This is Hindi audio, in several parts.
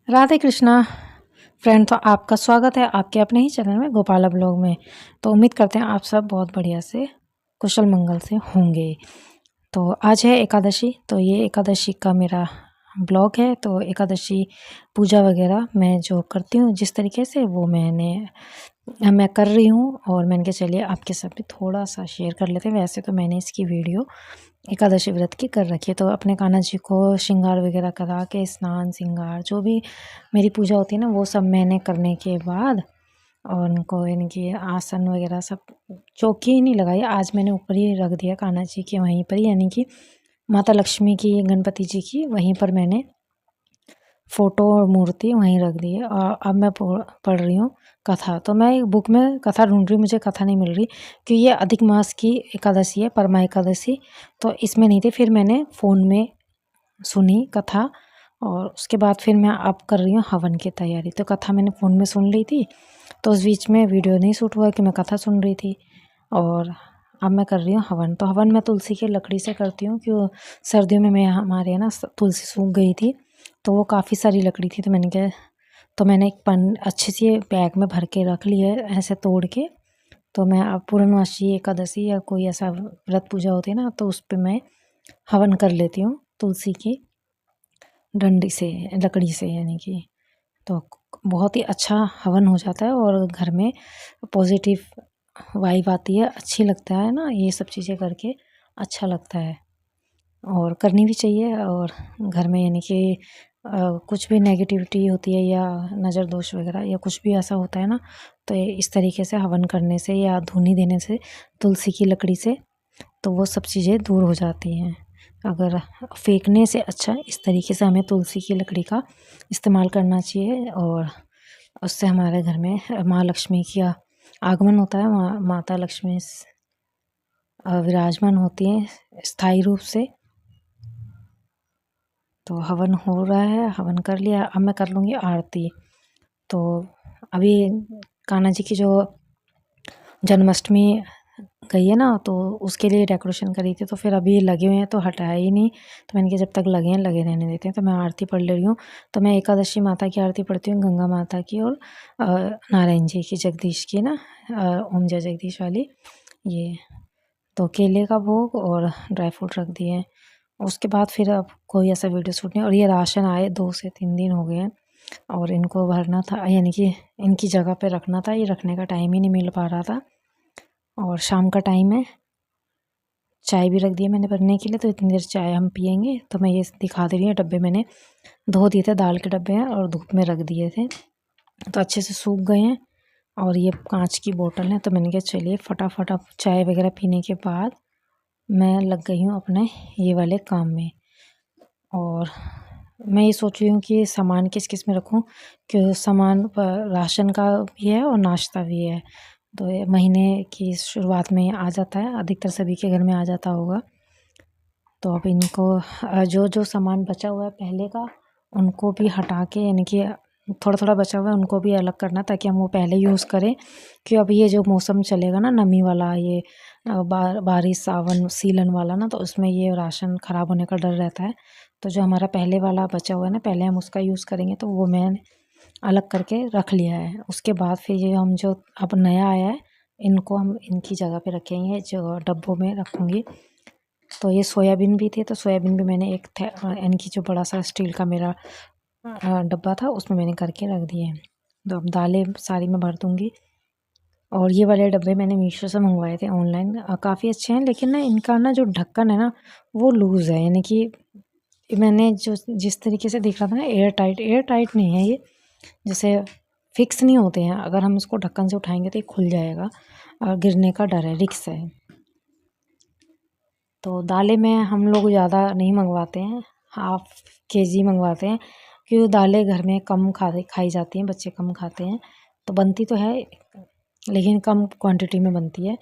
राधे कृष्णा फ्रेंड। तो आपका स्वागत है आपके अपने ही चैनल में गोपाला ब्लॉग में। तो उम्मीद करते हैं आप सब बहुत बढ़िया से कुशल मंगल से होंगे। तो आज है एकादशी, तो ये एकादशी का मेरा ब्लॉग है। तो एकादशी पूजा वगैरह मैं जो करती हूँ जिस तरीके से वो मैं कर रही हूँ, और मैंने कहा चलिए आपके साथ भी थोड़ा सा शेयर कर लेते हैं। वैसे तो मैंने इसकी वीडियो एकादशी व्रत की कर रखी है। तो अपने कान्हा जी को श्रृंगार वगैरह करा के स्नान श्रृंगार जो भी मेरी पूजा होती है ना, वो सब मैंने करने के बाद और उनको इनकी आसन वगैरह सब, चौकी ही नहीं लगाई आज, मैंने ऊपर ही रख दिया कान्हा जी के वहीं पर ही, यानी कि माता लक्ष्मी की गणपति जी की वहीं पर मैंने फ़ोटो और मूर्ति वहीं रख दी है। और अब मैं पढ़ रही हूँ कथा। तो मैं एक बुक में कथा ढूंढ रही हूँ, मुझे कथा नहीं मिल रही कि ये अधिक मास की एकादशी है, परमा एकादशी। तो इसमें नहीं थी, फिर मैंने फ़ोन में सुनी कथा, और उसके बाद फिर मैं अब कर रही हूँ हवन की तैयारी। तो कथा मैंने फ़ोन में सुन ली थी, तो उस बीच में वीडियो नहीं शूट हुआ कि मैं कथा सुन रही थी। और अब मैं कर रही हूँ हवन। तो हवन मैं तुलसी की लकड़ी से करती हूँ, क्यों सर्दियों में हमारे यहाँ ना तुलसी सूख गई थी, तो वो काफ़ी सारी लकड़ी थी। तो मैंने एक अच्छी सी बैग में भर के रख ली है ऐसे तोड़ के। तो मैं अब पूर्णमासी एकादशी या कोई ऐसा व्रत पूजा होती है ना, तो उस पर मैं हवन कर लेती हूँ तुलसी की डंडी से, लकड़ी से, यानी कि तो बहुत ही अच्छा हवन हो जाता है और घर में पॉजिटिव वाइब आती है, अच्छी लगता है ना, ये सब चीज़ें करके अच्छा लगता है और करनी भी चाहिए। और घर में यानी कि कुछ भी नेगेटिविटी होती है या नज़र दोष वगैरह या कुछ भी ऐसा होता है ना, तो इस तरीके से हवन करने से या धूनी देने से तुलसी की लकड़ी से, तो वो सब चीज़ें दूर हो जाती हैं। अगर फेंकने से अच्छा इस तरीके से हमें तुलसी की लकड़ी का इस्तेमाल करना चाहिए, और उससे हमारे घर में माँ लक्ष्मी का आगमन होता है। माता लक्ष्मी विराजमान होती हैं स्थायी रूप से। तो हवन हो रहा है, हवन कर लिया, अब मैं कर लूँगी आरती। तो अभी कान्हा जी की जो जन्माष्टमी गई है ना, तो उसके लिए डेकोरेशन करी थी, तो फिर अभी लगे हुए हैं तो हटाया ही नहीं। तो मैंने कहा जब तक लगे हैं लगे रहने देते हैं। तो मैं आरती पढ़ ले रही हूँ। तो मैं एकादशी माता की आरती पढ़ती हूँ, गंगा माता की और नारायण जी की, जगदीश की ना, ओम जय जगदीश वाली ये। तो केले का भोग और ड्राई फ्रूट रख दिए हैं। उसके बाद फिर अब कोई ऐसा वीडियो शूट नहीं। और ये राशन आए 2 से 3 दिन हो गए हैं, और इनको भरना था, यानी कि इनकी जगह पे रखना था, ये रखने का टाइम ही नहीं मिल पा रहा था। और शाम का टाइम है, चाय भी रख दिया मैंने बनने के लिए, तो इतनी देर चाय हम पियेंगे। तो मैं ये दिखा दे रही हूँ, डब्बे मैंने धो दिए थे, दाल के डब्बे हैं और धूप में रख दिए थे, तो अच्छे से सूख गए हैं। और ये कांच की बोतल है, तो मैंने कहा चलिए फटाफट अब चाय वगैरह पीने के बाद मैं लग गई हूँ अपने ये वाले काम में। और मैं ये सोच रही हूँ कि सामान किस किस में रखूँ, कि सामान राशन का भी है और नाश्ता भी है। तो ये महीने की शुरुआत में आ जाता है, अधिकतर सभी के घर में आ जाता होगा। तो अब इनको जो जो सामान बचा हुआ है पहले का, उनको भी हटा के, यानी कि थोड़ा थोड़ा बचा हुआ है उनको भी अलग करना, ताकि हम वो पहले यूज़ करें। कि अब ये जो मौसम चलेगा ना नमी वाला, ये बारिश सावन सीलन वाला ना, तो उसमें ये राशन ख़राब होने का डर रहता है। तो जो हमारा पहले वाला बचा हुआ है ना, पहले हम उसका यूज़ करेंगे, तो वो मैंने अलग करके रख लिया है। उसके बाद फिर ये हम जो अब नया आया है, इनको हम इनकी जगह पे रखेंगे, जो डब्बों में रखूँगी। तो ये सोयाबीन भी थे, तो सोयाबीन भी मैंने एक इनकी जो बड़ा सा स्टील का मेरा डब्बा था, उसमें मैंने करके रख दिए हैं। तो अब दालें सारी मैं भर दूँगी। और ये वाले डब्बे मैंने मीशो से मंगवाए थे ऑनलाइन, काफ़ी अच्छे हैं, लेकिन ना इनका ना जो ढक्कन है ना, वो लूज़ है, यानी कि मैंने जो जिस तरीके से दिख रहा था ना, एयर टाइट नहीं है ये, जैसे फिक्स नहीं होते हैं। अगर हम इसको ढक्कन से उठाएंगे तो ये खुल जाएगा, और गिरने का डर है, रिक्स है। तो दालें में हम लोग ज़्यादा नहीं मंगवाते हैं, हाफ़ केजी मंगवाते हैं, क्योंकि दालें घर में कम खाई जाती हैं, बच्चे कम खाते हैं। तो बनती तो है, लेकिन कम क्वांटिटी में बनती है।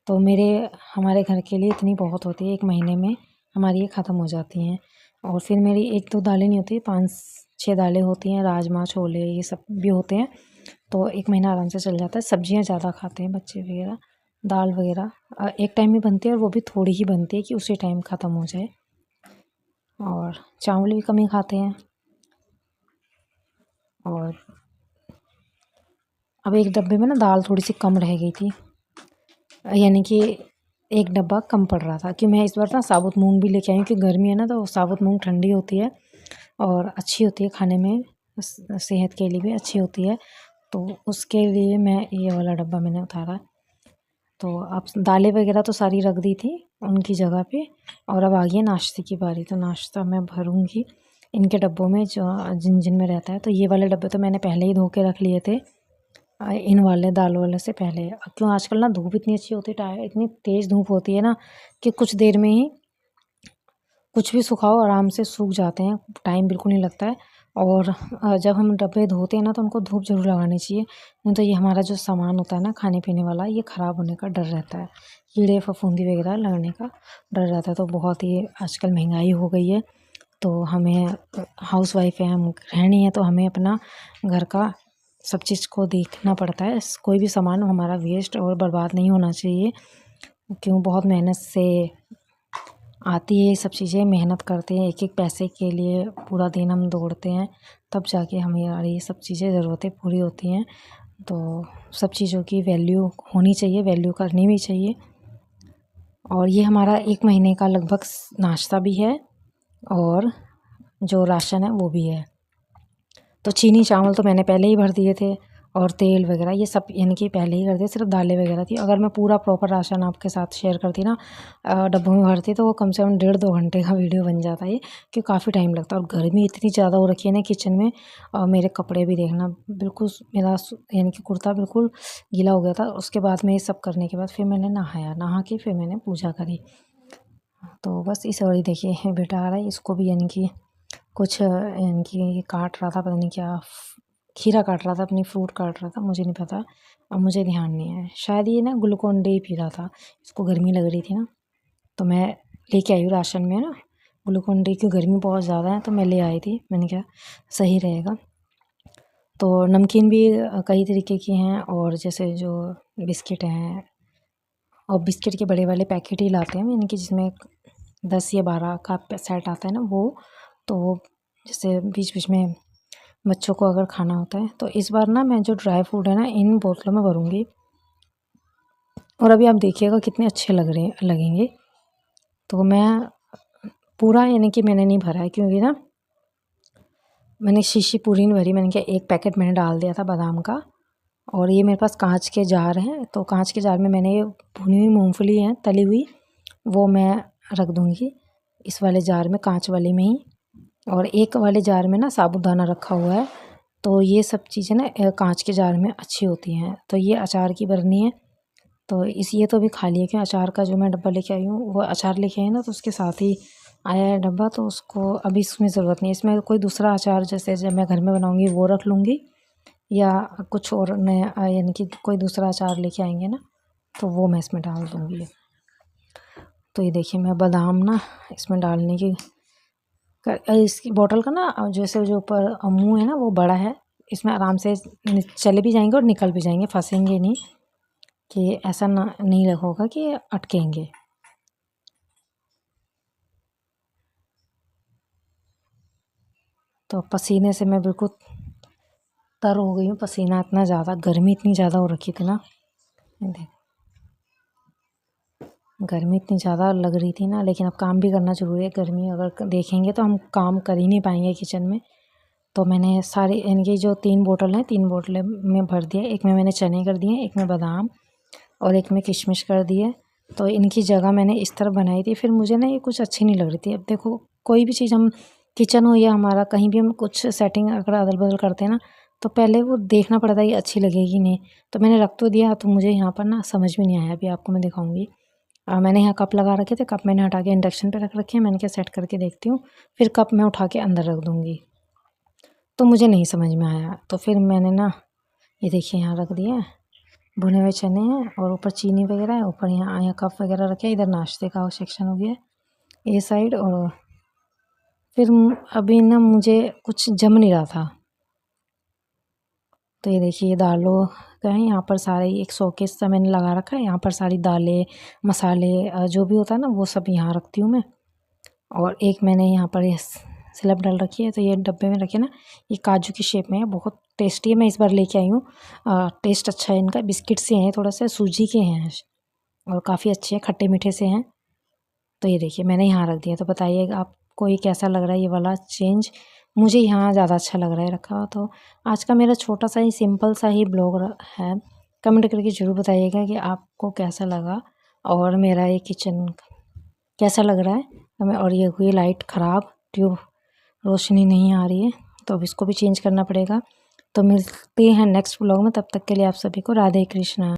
तो हमारे घर के लिए इतनी बहुत होती है, 1 महीने में हमारी ये ख़त्म हो जाती हैं। और फिर मेरी 1-2 दालें नहीं होती, 5-6 दालें होती हैं, राजमा छोले ये सब भी होते हैं, तो 1 महीना आराम से चल जाता है। सब्जियां ज़्यादा खाते हैं बच्चे वगैरह, दाल वगैरह एक टाइम ही बनती है, और वो भी थोड़ी ही बनती है कि उसी टाइम ख़त्म हो जाए। और चावल भी कम ही खाते हैं। और अब एक डब्बे में ना दाल थोड़ी सी कम रह गई थी, यानी कि एक डब्बा कम पड़ रहा था, कि मैं इस बार ना साबुत मूंग भी लेके आई हूँ, कि गर्मी है ना तो साबुत मूंग ठंडी होती है और अच्छी होती है खाने में, सेहत के लिए भी अच्छी होती है। तो उसके लिए मैं ये वाला डब्बा मैंने उतारा। तो अब दालें वगैरह तो सारी रख दी थी उनकी जगह पे, और अब आ गई है नाश्ते की बारी। तो नाश्ता मैं भरूंगी इनके डब्बों में जो जिन जिन में रहता है। तो ये वाले डब्बे तो मैंने पहले ही धो के रख लिए थे, इन वाले दाल वाले से पहले। क्यों आजकल ना धूप इतनी अच्छी होती है, इतनी तेज़ धूप होती है ना कि कुछ देर में ही कुछ भी सुखाओ आराम से सूख जाते हैं, टाइम बिल्कुल नहीं लगता है। और जब हम डब्बे धोते हैं ना तो उनको धूप ज़रूर लगानी चाहिए, नहीं तो ये हमारा जो सामान होता है ना खाने पीने वाला, ये ख़राब होने का डर रहता है, कीड़े फफूंदी वगैरह लगने का डर रहता है। तो बहुत ही आजकल महंगाई हो गई है, तो हमें हाउसवाइफ है, हम गृहिणी हैं, तो हमें अपना घर का सब चीज़ को देखना पड़ता है। कोई भी सामान हमारा वेस्ट और बर्बाद नहीं होना चाहिए, क्यों बहुत मेहनत से आती है ये सब चीज़ें, मेहनत करते हैं एक एक पैसे के लिए, पूरा दिन हम दौड़ते हैं, तब जाके हमारी ये सब चीज़ें ज़रूरतें पूरी होती हैं। तो सब चीज़ों की वैल्यू होनी चाहिए, वैल्यू करनी भी चाहिए। और ये हमारा 1 महीने का लगभग नाश्ता भी है, और जो राशन है वो भी है। तो चीनी चावल तो मैंने पहले ही भर दिए थे, और तेल वगैरह ये सब यानी कि पहले ही कर दिए, सिर्फ दालें वगैरह थी। अगर मैं पूरा प्रॉपर राशन आपके साथ शेयर करती ना, डब्बों में भरती, तो वो कम से कम 1.5-2 घंटे का वीडियो बन जाता है, क्योंकि काफ़ी टाइम लगता है। और गर्मी इतनी ज़्यादा हो रखी है ना किचन में, और मेरे कपड़े भी देखना बिल्कुल, मेरा यानी कि कुर्ता बिल्कुल गीला हो गया था। उसके बाद में ये सब करने के बाद फिर मैंने नहाया, नहा के फिर मैंने पूजा करी। तो बस इस और देखिए बेटा आ रहा है, इसको भी यानी कि कुछ यानी कि काट रहा था, पता नहीं क्या, खीरा काट रहा था, अपनी फ्रूट काट रहा था, मुझे नहीं पता, अब मुझे ध्यान नहीं है। शायद ये ना ग्लूकोन डी पी रहा था, इसको गर्मी लग रही थी ना, तो मैं लेके आई हूँ राशन में ना ग्लूकोन डी, की गर्मी बहुत ज़्यादा है तो मैं ले आई थी, मैंने कहा सही रहेगा। तो नमकीन भी कई तरीके की हैं, और जैसे जो बिस्किट हैं, और बिस्किट के बड़े वाले पैकेट ही लाते हैं, यानी कि जिसमें 10 या 12 का सेट आता है ना वो। तो जैसे बीच बीच में बच्चों को अगर खाना होता है, तो इस बार ना मैं जो ड्राई फ्रूट है ना इन बोतलों में भरूंगी, और अभी आप देखिएगा कितने अच्छे लगेंगे। तो मैं पूरा यानी कि मैंने नहीं भरा है, क्योंकि ना मैंने शीशी पूरी नहीं भरी, मैंने क्या एक पैकेट मैंने डाल दिया था बादाम का। और ये मेरे पास कांच के जार हैं, तो कांच के जार में मैंने ये भुनी हुई मूंगफली है तली हुई, वो मैं रख दूँगी इस वाले जार में, कांच वाले में ही। और एक वाले जार में ना साबूदाना रखा हुआ है। तो ये सब चीज़ें ना कांच के जार में अच्छी होती हैं। तो ये अचार की बरनी है, तो ये तो अभी खाली है, क्यों अचार का जो मैं डब्बा लेके आई हूँ, वो अचार लेके आई ना तो उसके साथ ही आया है डब्बा, तो उसको अभी इसमें ज़रूरत नहीं है। इसमें कोई दूसरा अचार जैसे जब मैं घर में बनाऊँगी वो रख लूँगी, या कुछ और नया यानी कि कोई दूसरा अचार लेके आएंगे ना, तो वो मैं इसमें डाल दूँगी। तो ये देखिए मैं बादाम ना इसमें डालने की इसकी बॉटल का ना जैसे जो ऊपर मुँह है ना वो बड़ा है, इसमें आराम से चले भी जाएंगे और निकल भी जाएंगे, फंसेंगे नहीं, कि ऐसा ना नहीं होगा कि अटकेंगे। तो पसीने से मैं बिल्कुल तर हो गई हूँ, पसीना इतना ज़्यादा, गर्मी इतनी ज़्यादा हो रखी थी ना, देख गर्मी इतनी ज़्यादा लग रही थी ना, लेकिन अब काम भी करना ज़रूरी है। गर्मी अगर देखेंगे तो हम काम कर ही नहीं पाएंगे किचन में। तो मैंने सारी इनकी जो 3 बोतल हैं, 3 बोतलें में भर दिया, एक में मैंने चने कर दिए, एक में बादाम, और एक में किशमिश कर दिए। तो इनकी जगह मैंने इस तरह बनाई थी, फिर मुझे ना ये कुछ अच्छी नहीं लग रही थी। अब देखो कोई भी चीज़ हम किचन हो या हमारा कहीं भी हम कुछ सेटिंग अगर अदल बदल करते हैं ना, तो पहले वो देखना पड़ता है ये अच्छी लगेगी नहीं। तो मैंने रख तो दिया, तो मुझे यहाँ पर ना समझ में नहीं आया, अभी आपको मैं दिखाऊंगी। मैंने यहाँ कप लगा रखे थे, कप मैंने हटा के इंडक्शन पे रख रखे हैं, मैंने क्या सेट करके देखती हूँ, फिर कप मैं उठा के अंदर रख दूँगी। तो मुझे नहीं समझ में आया, तो फिर मैंने ना ये देखिए यहाँ रख दिया, भुने हुए चने हैं, और ऊपर चीनी वगैरह है, ऊपर यहाँ कप वगैरह रखे, इधर नाश्ते का सेक्शन हो गया ये साइड। और फिर अभी ना मुझे कुछ जम नहीं रहा था। तो ये देखिए दालों का है, यहाँ पर सारे एक शोकेस सा मैंने लगा रखा है, यहाँ पर सारी दालें मसाले जो भी होता है ना वो सब यहाँ रखती हूँ मैं। और एक मैंने यहाँ पर स्लैब डाल रखी है। तो ये डब्बे में रखे ना, ये काजू की शेप में है, बहुत टेस्टी है। मैं इस बार लेके आई हूँ, टेस्ट अच्छा है इनका। बिस्किट से हैं, थोड़ा सा सूजी के हैं और काफ़ी अच्छे हैं, खट्टे मीठे से हैं। तो ये देखिए मैंने यहाँ रख दिया। तो बताइए आपको ये कैसा लग रहा है ये वाला चेंज? मुझे यहाँ ज़्यादा अच्छा लग रहा है रखा हुआ। तो आज का मेरा छोटा सा ही सिंपल सा ही ब्लॉग है। कमेंट करके ज़रूर बताइएगा कि आपको कैसा लगा और मेरा ये किचन कैसा लग रहा है हमें। और ये हुई लाइट ख़राब, ट्यूब रोशनी नहीं आ रही है, तो अब इसको भी चेंज करना पड़ेगा। तो मिलते हैं नेक्स्ट ब्लॉग में, तब तक के लिए आप सभी को राधे कृष्णा।